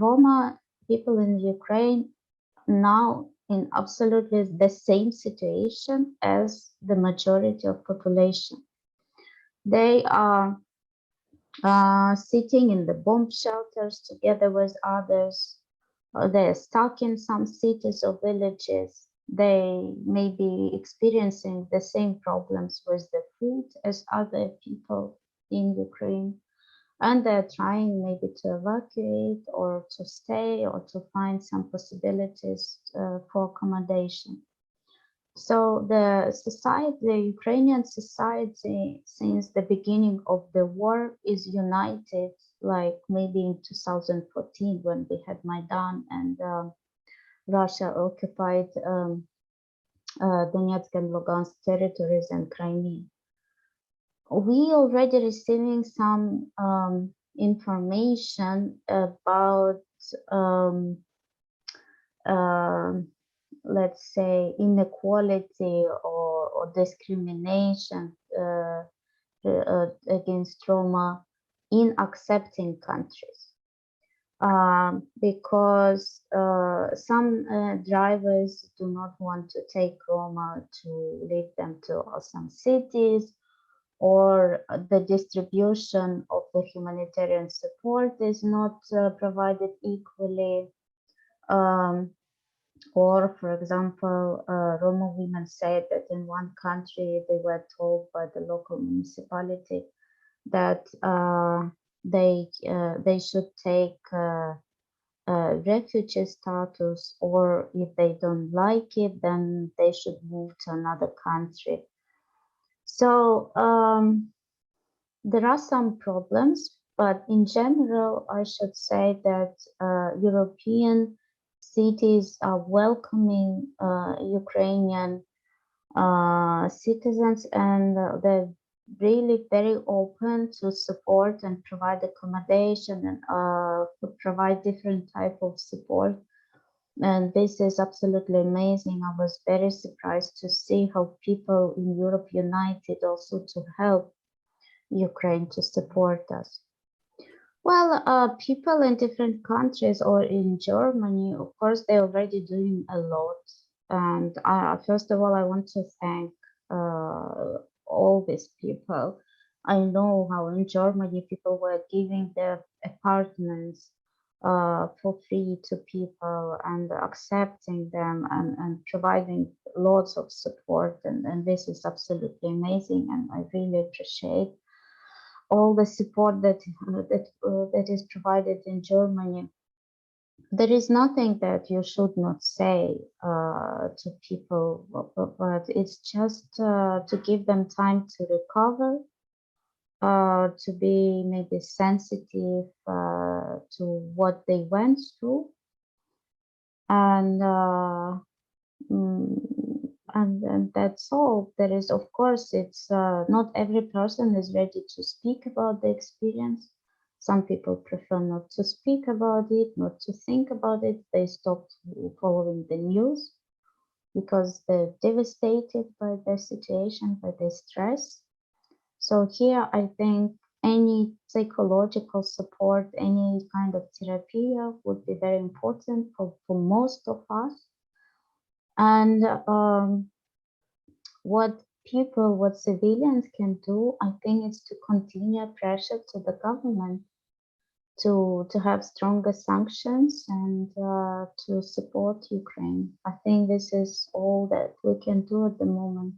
Roma people in Ukraine now in absolutely the same situation as the majority of population. They are sitting in the bomb shelters together with others. They're stuck in some cities or villages. They may be experiencing the same problems with the food as other people in Ukraine. And they're trying maybe to evacuate or to stay or to find some possibilities for accommodation. So the society, the Ukrainian society, since the beginning of the war, is united. Like maybe in 2014 when we had Maidan and Russia occupied Donetsk and Lugansk territories and Crimea. We already receiving some information about let's say inequality or discrimination against Roma in accepting countries. Because some drivers do not want to take Roma to lead them to some cities, or the distribution of the humanitarian support is not provided equally. Or, for example, Roma women said that in one country they were told by the local municipality that they should take refugee status, or if they don't like it, then they should move to another country. So there are some problems, but in general, I should say that European cities are welcoming Ukrainian citizens, and they're really very open to support and provide accommodation and provide different type of support. And this is absolutely amazing. I was very surprised to see how people in Europe united also to help Ukraine, to support us. Well, people in different countries or in Germany, of course, they're already doing a lot. And first of all, I want to thank all these people. I know how in Germany people were giving their apartments for free to people and accepting them and providing lots of support. And this is absolutely amazing, and I really appreciate all the support that is provided in Germany. There is nothing that you should not say to people, but it's just to give them time to recover, to be maybe sensitive to what they went through, and and that's all. There is, of course, it's not every person is ready to speak about the experience. Some people prefer not to speak about it, not to think about it. They stop following the news because they're devastated by the situation, by the stress. So here, I think any psychological support, any kind of therapy would be very important for most of us. And what civilians can do, I think, is to continue pressure to the government to have stronger sanctions and to support Ukraine. I think this is all that we can do at the moment,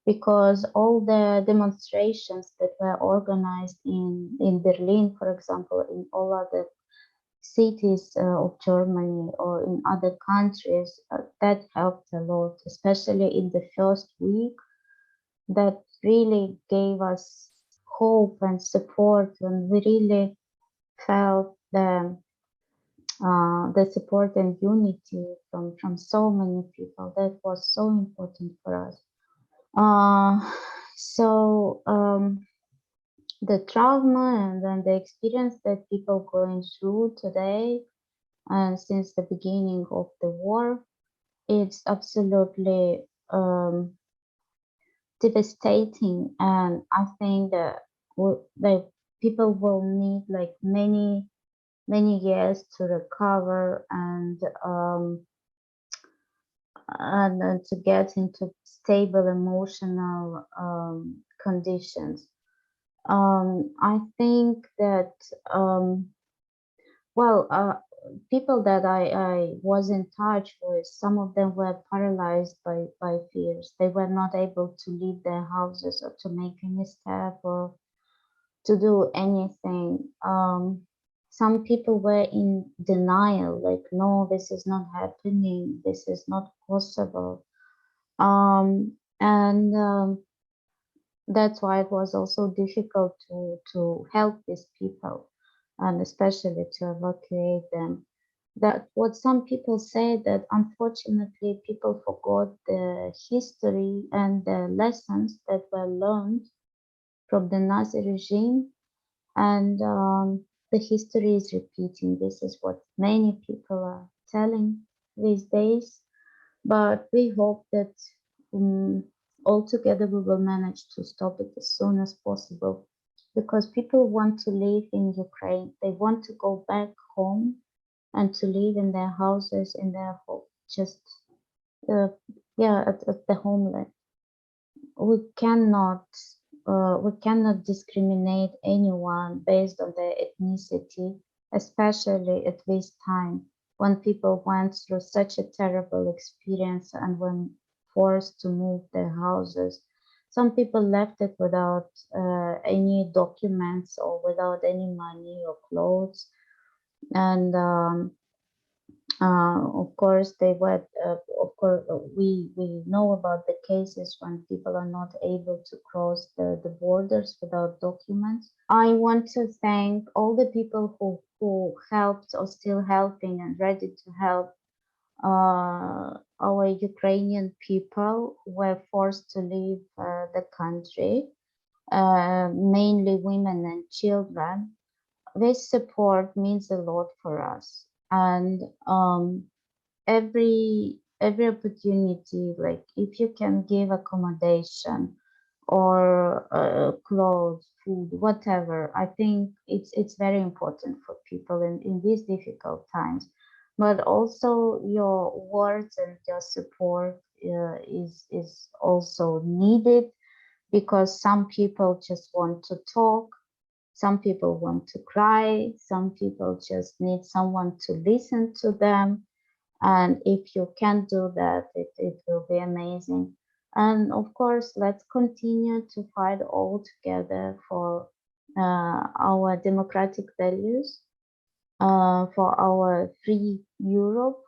because all the demonstrations that were organized in Berlin, for example, in all other cities of Germany or in other countries, that helped a lot, especially in the first week. That really gave us hope and support, and we really felt the support and unity from so many people. That was so important for us. So the trauma and then the experience that people going through today and since the beginning of the war, it's absolutely devastating. And I think that the people will need like many many years to recover and to get into stable emotional conditions. I think that people that I was in touch with, some of them were paralyzed by fears. They were not able to leave their houses or to make any step or to do anything. Some people were in denial, like, no, this is not happening, this is not possible. And that's why it was also difficult to help these people, and especially to evacuate them. That what some people say, that unfortunately people forgot the history and the lessons that were learned from the Nazi regime, and the history is repeating. This is what many people are telling these days, but we hope that all together we will manage to stop it as soon as possible, because people want to live in Ukraine. They want to go back home and to live in their houses, in their home, just at the homeland. We cannot discriminate anyone based on their ethnicity, especially at this time when people went through such a terrible experience and when forced to move their houses. Some people left it without any documents or without any money or clothes, and of course, they were. Of course, we know about the cases when people are not able to cross the borders without documents. I want to thank all the people who helped or still helping and ready to help our Ukrainian people who were forced to leave the country, mainly women and children. This support means a lot for us, and every opportunity, like if you can give accommodation or clothes, food, whatever, I think it's very important for people in these difficult times. But also your words and your support is also needed, because some people just want to talk, some people want to cry, some people just need someone to listen to them. And if you can do that, it will be amazing. And of course, let's continue to fight all together for our democratic values, for our free Europe.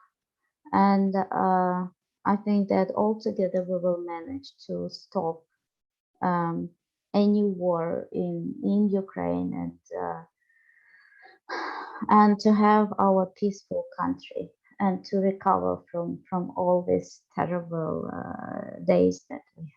And I think that all together we will manage to stop any war in Ukraine, and to have our peaceful country, and to recover from all these terrible days that we